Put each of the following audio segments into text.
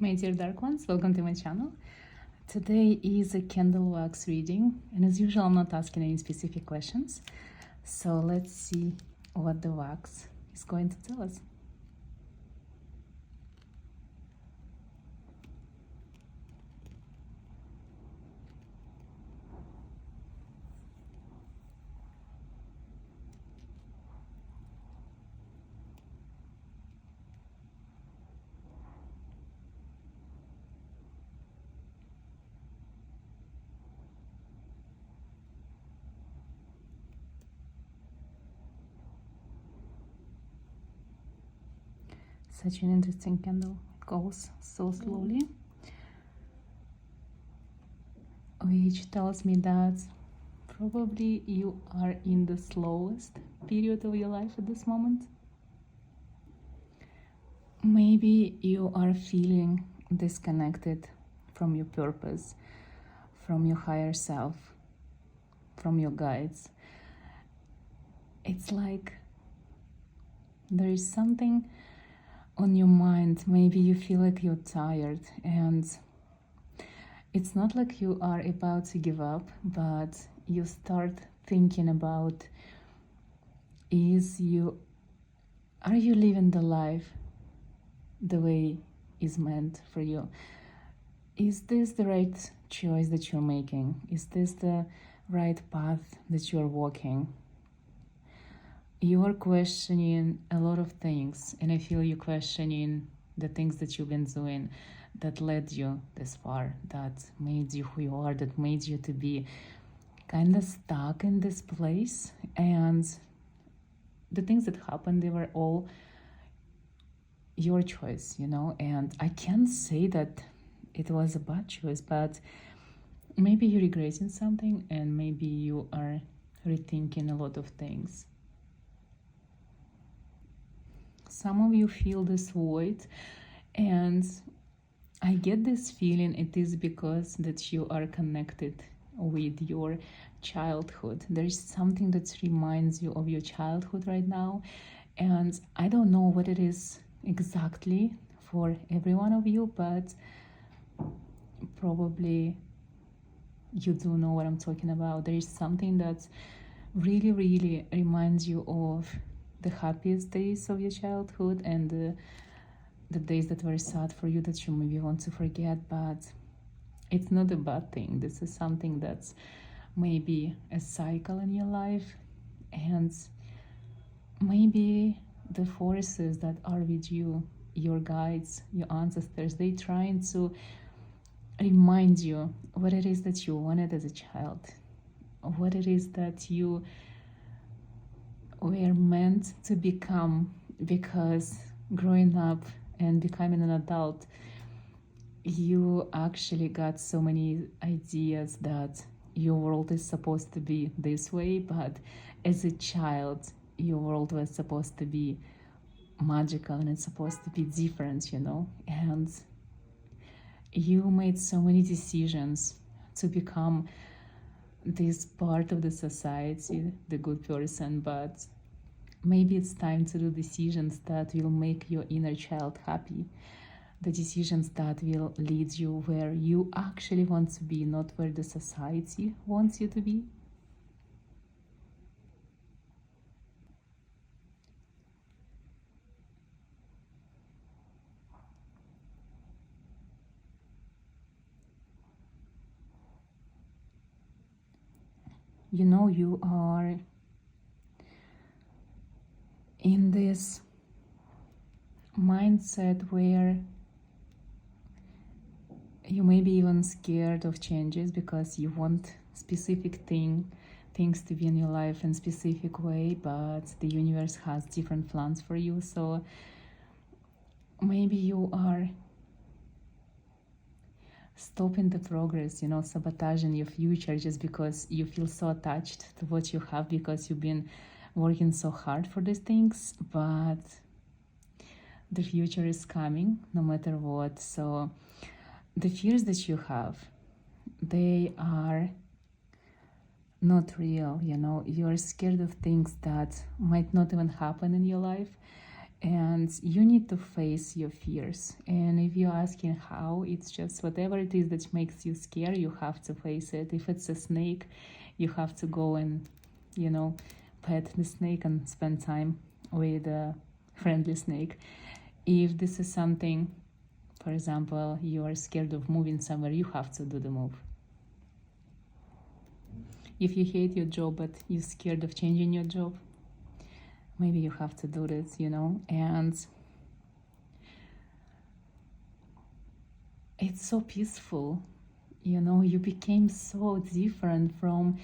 My dear dark ones, welcome to my channel. Today is a candle wax reading, and as usual I'm not asking any specific questions, so let's see what the wax is going to tell us. Such an interesting candle. It goes so slowly, which tells me that probably you are in the slowest period of your life at this moment. Maybe you are feeling disconnected from your purpose, from your higher self, from your guides. It's like there is something on your mind. Maybe you feel like you're tired, and it's not like you are about to give up, but you start thinking about, are you living the life the way is meant for you? Is this the right choice that you're making? Is this the right path that you're walking? You are questioning a lot of things, and I feel you questioning the things that you've been doing that led you this far, that made you who you are, that made you to be kind of stuck in this place. And the things that happened, they were all your choice, and I can't say that it was a bad choice, but maybe you're regretting something, and maybe you are rethinking a lot of things. Some of you feel this void, and I get this feeling it is because that you are connected with your childhood. There is something that reminds you of your childhood right now, and I don't know what it is exactly for every one of you, but probably you do know what I'm talking about. There is something that really, really reminds you of the happiest days of your childhood, and the days that were sad for you that you maybe want to forget. But it's not a bad thing. This is something that's maybe a cycle in your life, and maybe the forces that are with you, your guides, your ancestors, they trying to remind you what it is that you wanted as a child, what it is that you were meant to become, because growing up and becoming an adult, you actually got so many ideas that your world is supposed to be this way, but as a child, your world was supposed to be magical and it's supposed to be different, and you made so many decisions to become this part of the society, the good person, but maybe it's time to do decisions that will make your inner child happy, the decisions that will lead you where you actually want to be, not where the society wants you to be. You are in this mindset where you may be even scared of changes because you want specific things to be in your life in specific way, but the universe has different plans for you. So maybe you are stopping the progress, sabotaging your future just because you feel so attached to what you have, because you've been working so hard for these things. But the future is coming no matter what. So the fears that you have, they are not real. You're scared of things that might not even happen in your life, And you need to face your fears. And if you're asking how, it's just whatever it is that makes you scared, you have to face it. If it's a snake, you have to go and, pet the snake and spend time with a friendly snake. If this is something, for example, you are scared of moving somewhere, you have to do the move. If you hate your job but you're scared of changing your job, maybe you have to do this, and it's so peaceful. You became so different from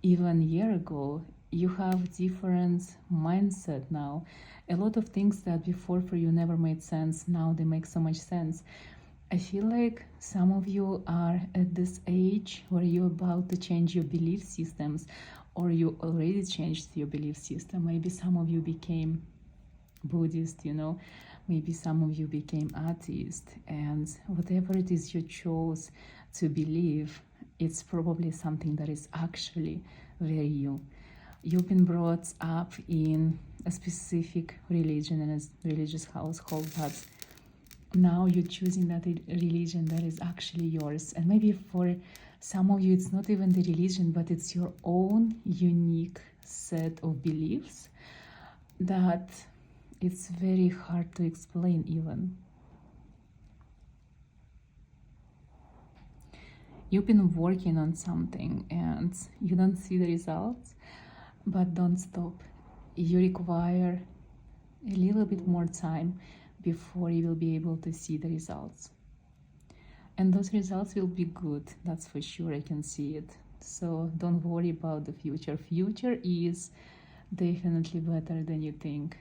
even a year ago. You have different mindset now. A lot of things that before for you never made sense, now they make so much sense. I feel like some of you are at this age where you're about to change your belief systems, or you already changed your belief system. Maybe some of you became Buddhist, maybe some of you became atheist, and whatever it is you chose to believe, it's probably something that is actually very you. You've been brought up in a specific religion and a religious household, but now you're choosing that religion that is actually yours. And maybe for some of you, it's not even the religion, but it's your own unique set of beliefs that it's very hard to explain even. You've been working on something and you don't see the results, but don't stop. You require a little bit more time before you will be able to see the results. And those results will be good, that's for sure, I can see it. So don't worry about the future. Future is definitely better than you think.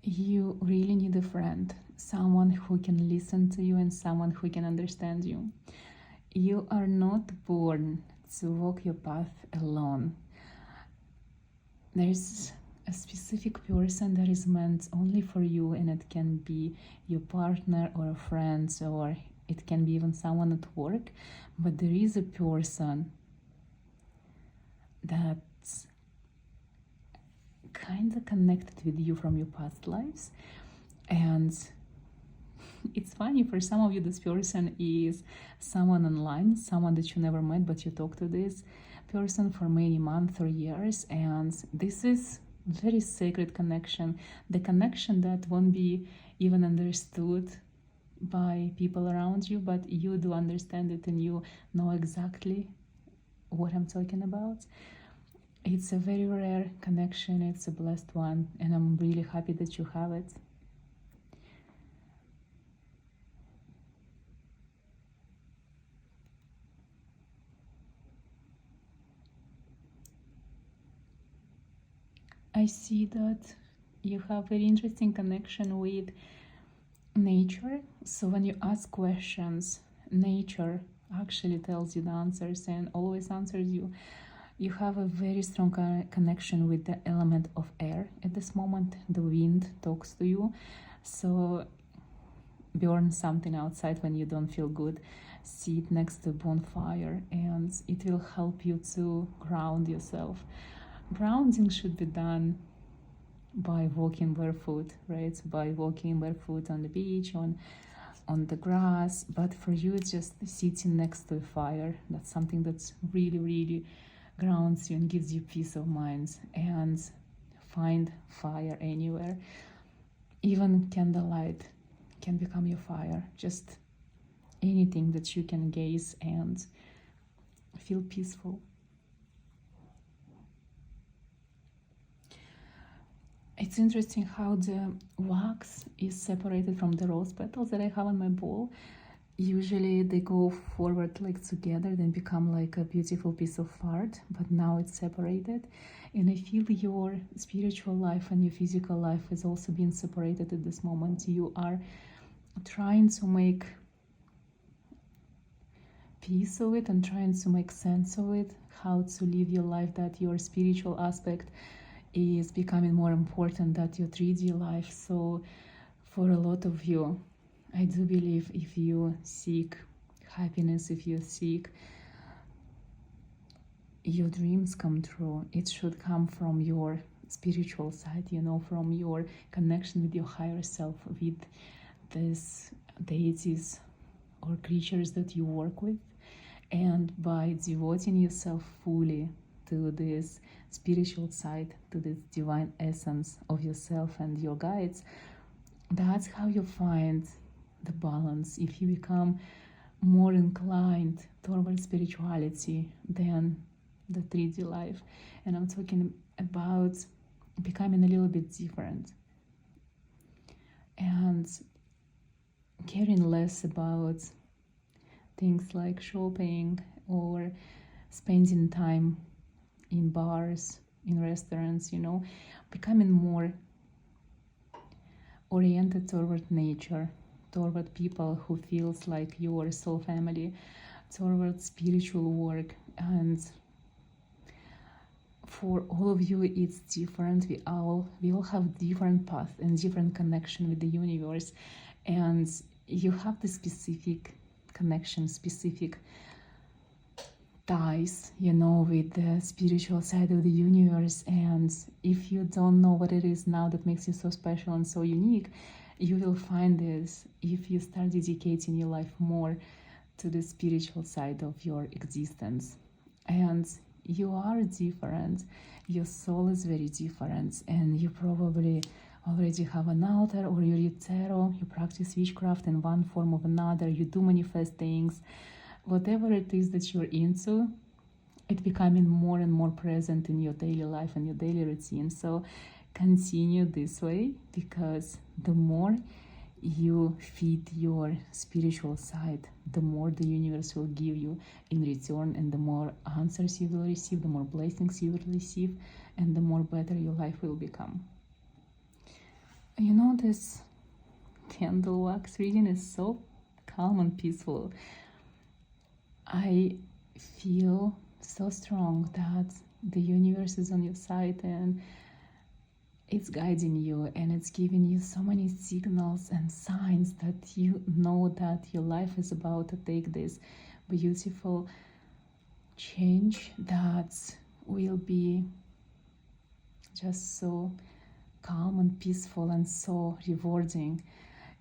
You really need a friend, someone who can listen to you and someone who can understand you. You are not born to walk your path alone. There's a specific person that is meant only for you, and it can be your partner or a friend, or it can be even someone at work, but there is a person that's kind of connected with you from your past lives. And it's funny, for some of you this person is someone online, someone that you never met, but you talk to this person for many months or years, and this is very sacred connection, the connection that won't be even understood by people around you, but you do understand it and you know exactly what I'm talking about. It's a very rare connection, it's a blessed one, and I'm really happy that you have it. I see that you have very interesting connection with nature. So when you ask questions, nature actually tells you the answers and always answers you. You have a very strong connection with the element of air. At this moment, the wind talks to you. So burn something outside when you don't feel good. Sit next to a bonfire and it will help you to ground yourself. Grounding should be done by walking barefoot, right? By walking barefoot on the beach, on the grass. But for you, it's just sitting next to a fire. That's something that's really, really grounds you and gives you peace of mind. And find fire anywhere. Even candlelight can become your fire. Just anything that you can gaze and feel peaceful. It's interesting how the wax is separated from the rose petals that I have in my bowl. Usually they go forward like together, then become like a beautiful piece of art, but now it's separated. And I feel your spiritual life and your physical life has also been separated at this moment. You are trying to make peace of it and trying to make sense of it, how to live your life, that your spiritual aspect is becoming more important than your 3D life. So For a lot of you, I do believe if you seek happiness, if you seek your dreams come true, it should come from your spiritual side, from your connection with your higher self, with these deities or creatures that you work with. And by devoting yourself fully to this spiritual side, to this divine essence of yourself and your guides, that's how you find the balance. If you become more inclined towards spirituality than the 3D life, and I'm talking about becoming a little bit different and caring less about things like shopping or spending time in bars, in restaurants, becoming more oriented toward nature, toward people who feels like your soul family, toward spiritual work. And for all of you, it's different. We all have different path and different connection with the universe, and you have the specific connection, specific ties, with the spiritual side of the universe. And if you don't know what it is now that makes you so special and so unique, you will find this if you start dedicating your life more to the spiritual side of your existence. And you are different, your soul is very different, and you probably already have an altar, or you read tarot, you practice witchcraft in one form or another, you do manifest things. Whatever it is that you're into, it's becoming more and more present in your daily life and your daily routine. So continue this way, because the more you feed your spiritual side, the more the universe will give you in return, and the more answers you will receive, the more blessings you will receive, and the more better your life will become. This candle wax reading is so calm and peaceful. I feel so strong that the universe is on your side, and it's guiding you, and it's giving you so many signals and signs that you know that your life is about to take this beautiful change that will be just so calm and peaceful and so rewarding.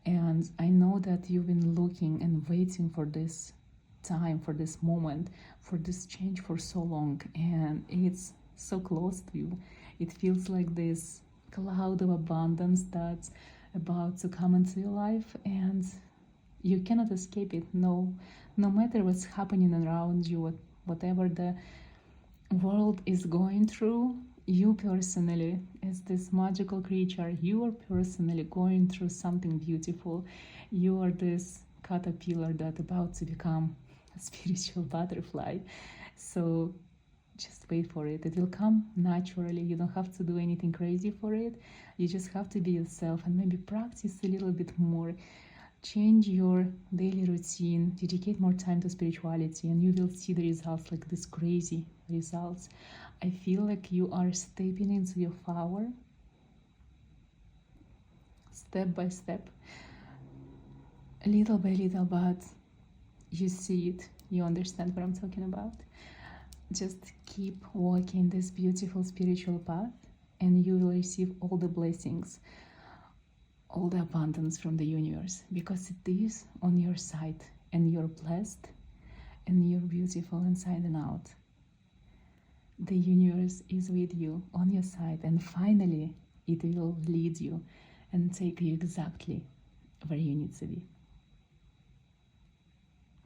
And I know that you've been looking and waiting for this time, for this moment, for this change for so long, and it's so close to you. It feels like this cloud of abundance that's about to come into your life, and you cannot escape it. No matter what's happening around you, whatever the world is going through, you personally, as this magical creature, you are personally going through something beautiful. You are this caterpillar that's about to become a spiritual butterfly. So just wait for it. It will come naturally. You don't have to do anything crazy for it. You just have to be yourself, and maybe practice a little bit more. Change your daily routine, dedicate more time to spirituality, and you will see the results, like these crazy results. I feel like you are stepping into your power, step by step, little by little, but you see it, you understand what I'm talking about. Just keep walking this beautiful spiritual path, and you will receive all the blessings, all the abundance from the universe, because it is on your side, and you're blessed, and you're beautiful inside and out. The universe is with you, on your side, and finally it will lead you and take you exactly where you need to be.